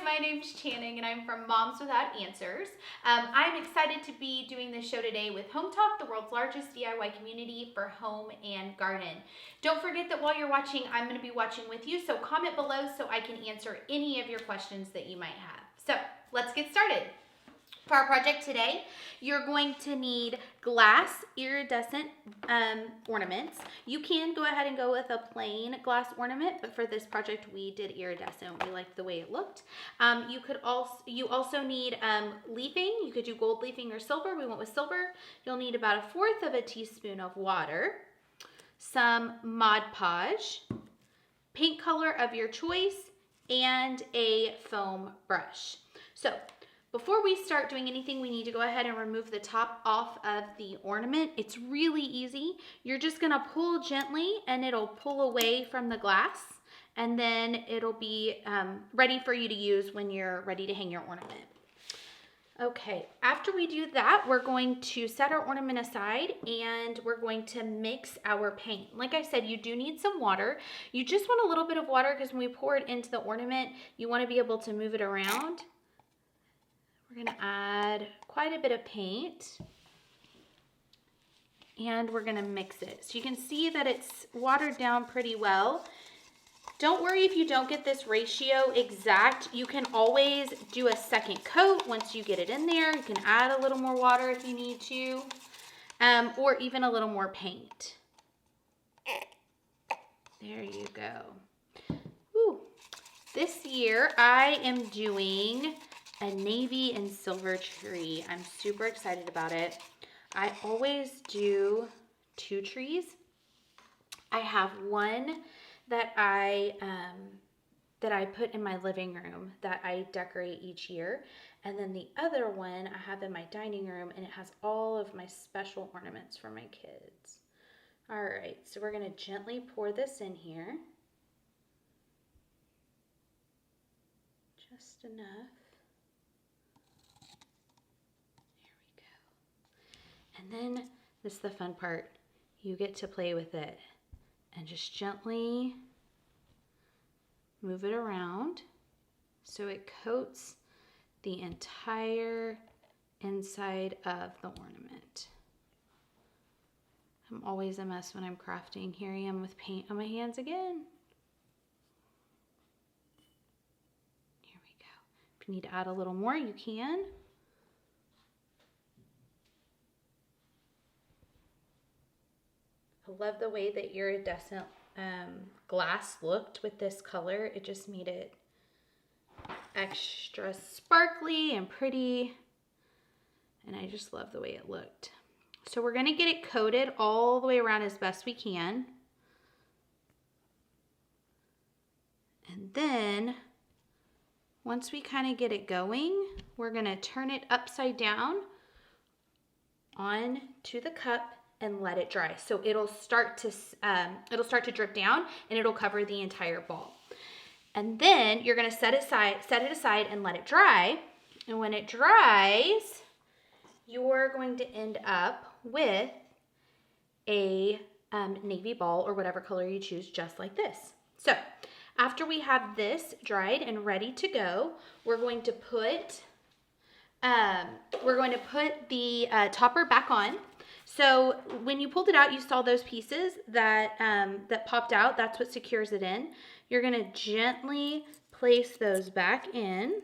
my name's Channing and I'm from Moms Without Answers. I'm excited to be doing this show today with Hometalk, the world's largest DIY community for home and garden. Don't forget that while you're watching, I'm going to be watching with you, so comment below so I can answer any of your questions that you might have. So let's get started. For our project today, you're going to need glass iridescent ornaments. You can go ahead and go with a plain glass ornament, but for this project we did iridescent. We liked the way it looked. You also need leafing. You could do gold leafing or silver. We went with silver. You'll need about 1/4 teaspoon of water, some Mod Podge, paint color of your choice, and a foam brush. So before we start doing anything, we need to go ahead and remove the top off of the ornament. It's really easy. You're just gonna pull gently and it'll pull away from the glass, and then it'll be ready for you to use when you're ready to hang your ornament. Okay, after we do that, we're going to set our ornament aside and we're going to mix our paint. Like I said, you do need some water. You just want a little bit of water because when we pour it into the ornament, you want to be able to move it around. We're going to add quite a bit of paint and we're going to mix it. So you can see that it's watered down pretty well. Don't worry if you don't get this ratio exact. You can always do a second coat once you get it in there. You can add a little more water if you need to, or even a little more paint. There you go. Woo. This year I am doing a navy and silver tree. I'm super excited about it. I always do 2 trees. I have one that I put in my living room that I decorate each year, and then the other one I have in my dining room, and it has all of my special ornaments for my kids. All right, so we're gonna gently pour this in here, just enough. And then this is the fun part. You get to play with it and just gently move it around so it coats the entire inside of the ornament. I'm always a mess when I'm crafting. Here I am with paint on my hands again. Here we go. If you need to add a little more, you can. I love the way the iridescent glass looked with this color. It just made it extra sparkly and pretty, and I just love the way it looked. So we're gonna get it coated all the way around as best we can. And then once we kind of get it going, we're gonna turn it upside down onto the cup and let it dry. So it'll start to drip down and it'll cover the entire ball. And then you're gonna set it aside and let it dry. And when it dries, you're going to end up with a navy ball or whatever color you choose, just like this. So after we have this dried and ready to go, we're going to put the topper back on. So when you pulled it out, you saw those pieces that popped out. That's what secures it in. You're gonna gently place those back in.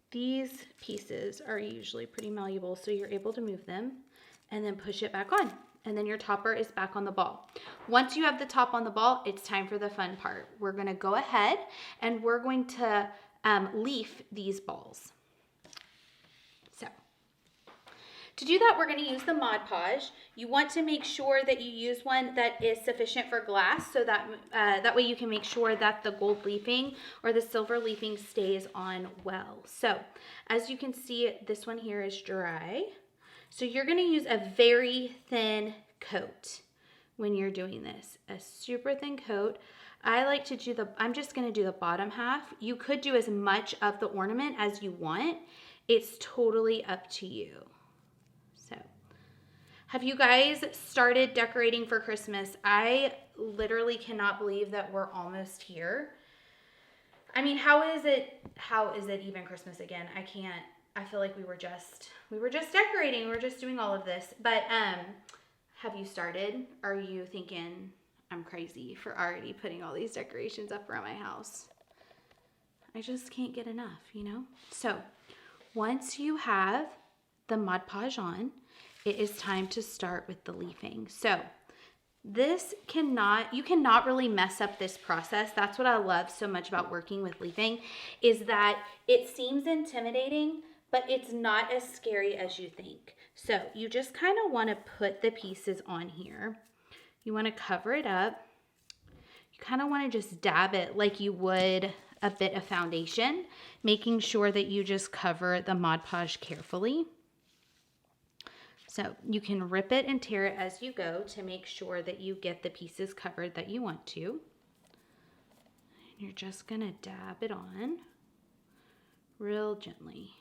These pieces are usually pretty malleable, so you're able to move them and then push it back on. And then your topper is back on the ball. Once you have the top on the ball, it's time for the fun part. We're gonna go ahead and we're going to leaf these balls. To do that, we're going to use the Mod Podge. You want to make sure that you use one that is sufficient for glass, so that way you can make sure that the gold leafing or the silver leafing stays on well. So as you can see, this one here is dry. So you're going to use a very thin coat when you're doing this, a super thin coat. I like to do I'm just going to do the bottom half. You could do as much of the ornament as you want. It's totally up to you. Have you guys started decorating for Christmas? I literally cannot believe that we're almost here. I mean, how is it even Christmas again? I feel like we were just decorating. We were just doing all of this. But have you started? Are you thinking I'm crazy for already putting all these decorations up around my house? I just can't get enough, you know? So, once you have the Mod Podge on, it is time to start with the leafing. So, you cannot really mess up this process. That's what I love so much about working with leafing, is that it seems intimidating, but it's not as scary as you think. So you just kind of want to put the pieces on here. You want to cover it up. You kind of want to just dab it like you would a bit of foundation, making sure that you just cover the Mod Podge carefully. So you can rip it and tear it as you go to make sure that you get the pieces covered that you want to. And you're just going to dab it on real gently.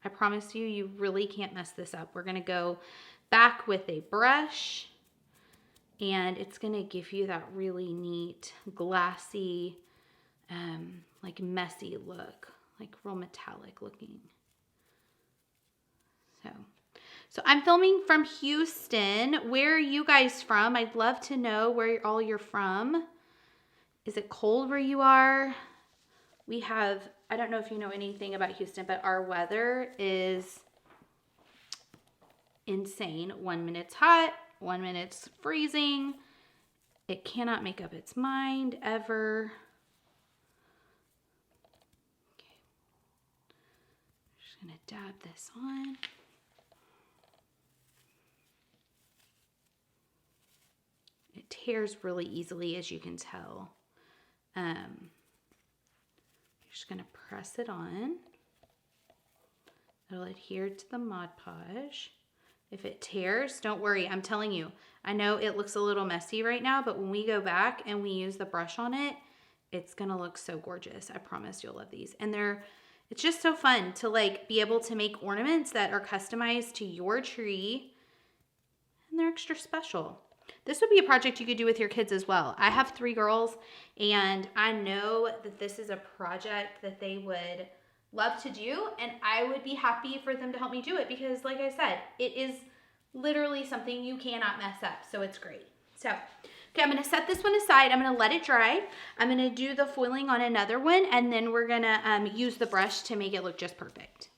I promise you, you really can't mess this up. We're going to go back with a brush, and it's going to give you that really neat, glassy, like messy look, like real metallic looking. So I'm filming from Houston. Where are you guys from? I'd love to know where all you're from. Is it cold where you are? We have, I don't know if you know anything about Houston, but our weather is insane. 1 minute's hot, 1 minute's freezing. It cannot make up its mind ever. Okay. I'm just gonna dab this on. It tears really easily, as you can tell. You're just going to press it on. It'll adhere to the Mod Podge. If it tears, don't worry. I'm telling you, I know it looks a little messy right now, but when we go back and we use the brush on it, it's going to look so gorgeous. I promise you'll love these. And it's just so fun to like be able to make ornaments that are customized to your tree, and they're extra special. This would be a project you could do with your kids as well. I have 3 girls, and I know that this is a project that they would love to do, and I would be happy for them to help me do it because, like I said, it is literally something you cannot mess up, so it's great. So, okay, I'm going to set this one aside. I'm going to let it dry. I'm going to do the foiling on another one, and then we're going to use the brush to make it look just perfect.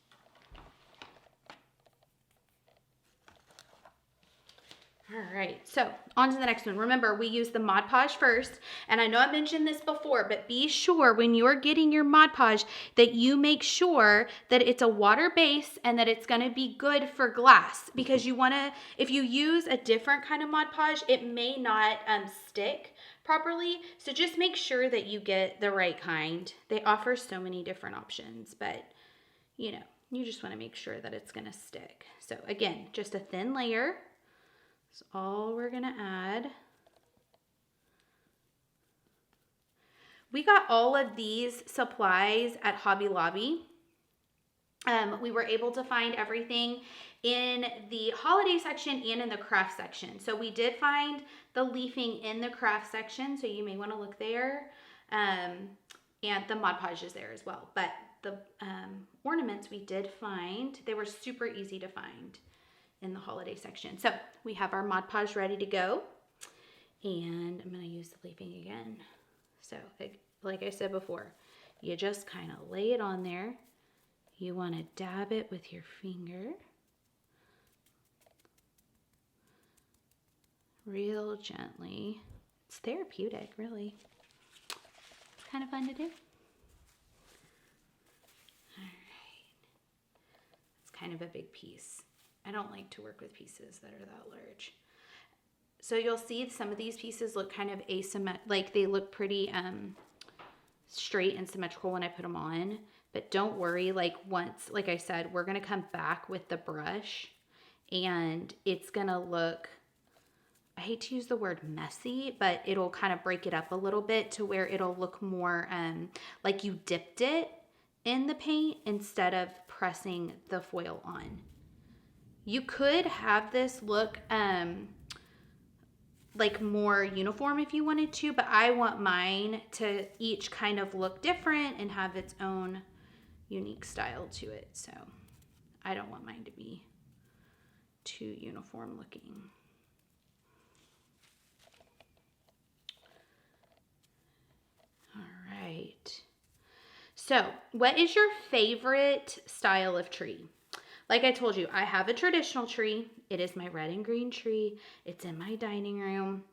All right, so on to the next one. Remember, we use the Mod Podge first, and I know I mentioned this before, but be sure when you're getting your Mod Podge that you make sure that it's a water base and that it's going to be good for glass, because you want to, if you use a different kind of Mod Podge, it may not stick properly. So just make sure that you get the right kind. They offer so many different options, but you know, you just want to make sure that it's going to stick. So again, just a thin layer. That's all we're gonna add. We got all of these supplies at Hobby Lobby. We were able to find everything in the holiday section and in the craft section. So we did find the leafing in the craft section, so you may want to look there. And the Mod Podge is there as well. But the ornaments we did find, they were super easy to find in the holiday section. So we have our Mod Podge ready to go, and I'm going to use the leafing again. So like I said before, you just kind of lay it on there. You want to dab it with your finger real gently. It's therapeutic, really. It's kind of fun to do. All right. It's kind of a big piece. I don't like to work with pieces that are that large. So you'll see some of these pieces look kind of asymmetrical, like they look pretty straight and symmetrical when I put them on. But don't worry, like I said, we're going to come back with the brush and it's going to look, I hate to use the word messy, but it'll kind of break it up a little bit to where it'll look more like you dipped it in the paint instead of pressing the foil on. You could have this look like more uniform if you wanted to, but I want mine to each kind of look different and have its own unique style to it. So I don't want mine to be too uniform looking. All right. So, what is your favorite style of tree? Like I told you, I have a traditional tree. It is my red and green tree. It's in my dining room.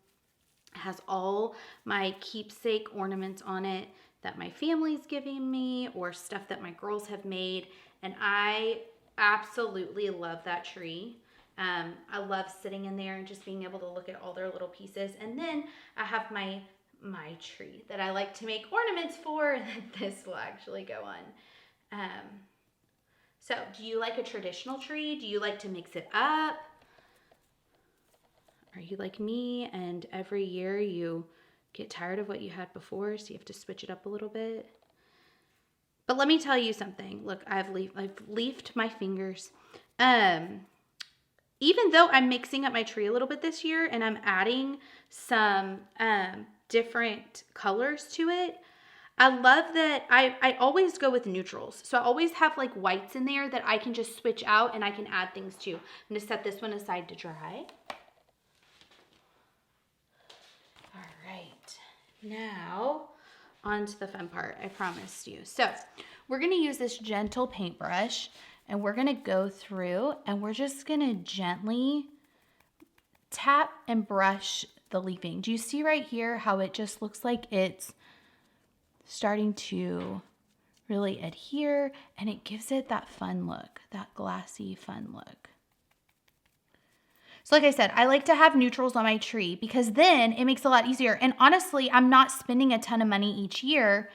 It has all my keepsake ornaments on it that my family's giving me or stuff that my girls have made. And I absolutely love that tree. I love sitting in there and just being able to look at all their little pieces. And then I have my tree that I like to make ornaments for, and this will actually go on. So do you like a traditional tree? Do you like to mix it up? Are you like me and every year you get tired of what you had before, so you have to switch it up a little bit? But let me tell you something. Look, I've leafed my fingers. Even though I'm mixing up my tree a little bit this year and I'm adding some different colors to it, I love that I always go with neutrals. So I always have like whites in there that I can just switch out and I can add things to. I'm going to set this one aside to dry. All right. Now on to the fun part, I promised you. So we're going to use this gentle paintbrush and we're going to go through and we're just going to gently tap and brush the leafing. Do you see right here how it just looks like it's starting to really adhere, and it gives it that fun look, that glassy fun look. So like I said, I like to have neutrals on my tree because then it makes it a lot easier. And honestly, I'm not spending a ton of money each year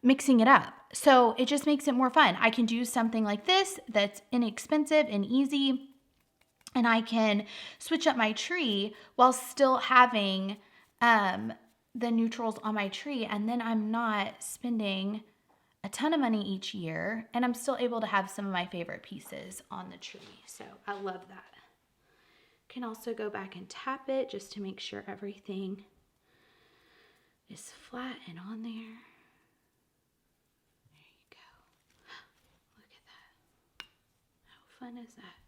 mixing it up. So it just makes it more fun. I can do something like this that's inexpensive and easy, and I can switch up my tree while still having the neutrals on my tree, and then I'm not spending a ton of money each year, and I'm still able to have some of my favorite pieces on the tree. So I love that. Can also go back and tap it just to make sure everything is flat and on there. There you go. Look at that. How fun is that?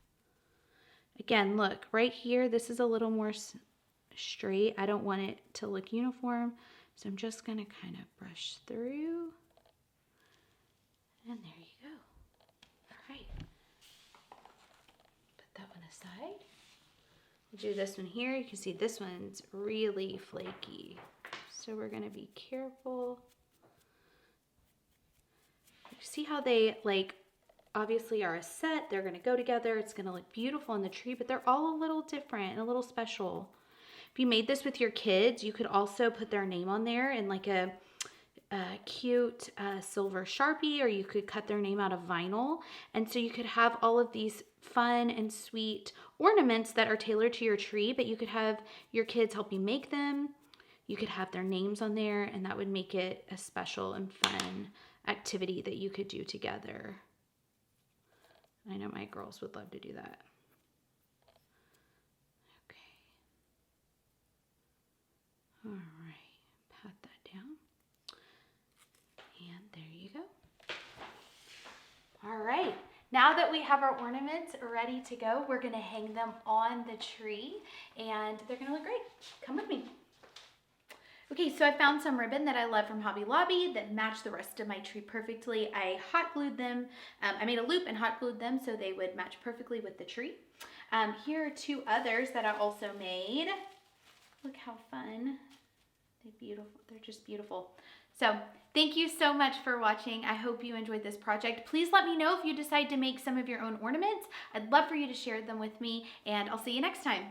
Again, look, right here, this is a little more straight. I don't want it to look uniform, so I'm just going to kind of brush through. And there you go. All right. Put that one aside. We'll do this one here. You can see this one's really flaky, so we're going to be careful. You see how they obviously are a set. They're going to go together. It's going to look beautiful on the tree, but they're all a little different and a little special. If you made this with your kids, you could also put their name on there in like a cute silver Sharpie, or you could cut their name out of vinyl. And so you could have all of these fun and sweet ornaments that are tailored to your tree, but you could have your kids help you make them. You could have their names on there, and that would make it a special and fun activity that you could do together. I know my girls would love to do that. All right, pat that down. And there you go. All right, now that we have our ornaments ready to go, we're gonna hang them on the tree and they're gonna look great. Come with me. Okay, so I found some ribbon that I love from Hobby Lobby that matched the rest of my tree perfectly. I hot glued them. I made a loop and hot glued them so they would match perfectly with the tree. Here are two others that I also made. Look how fun. They're beautiful. They're just beautiful. So thank you so much for watching. I hope you enjoyed this project. Please let me know if you decide to make some of your own ornaments. I'd love for you to share them with me, and I'll see you next time.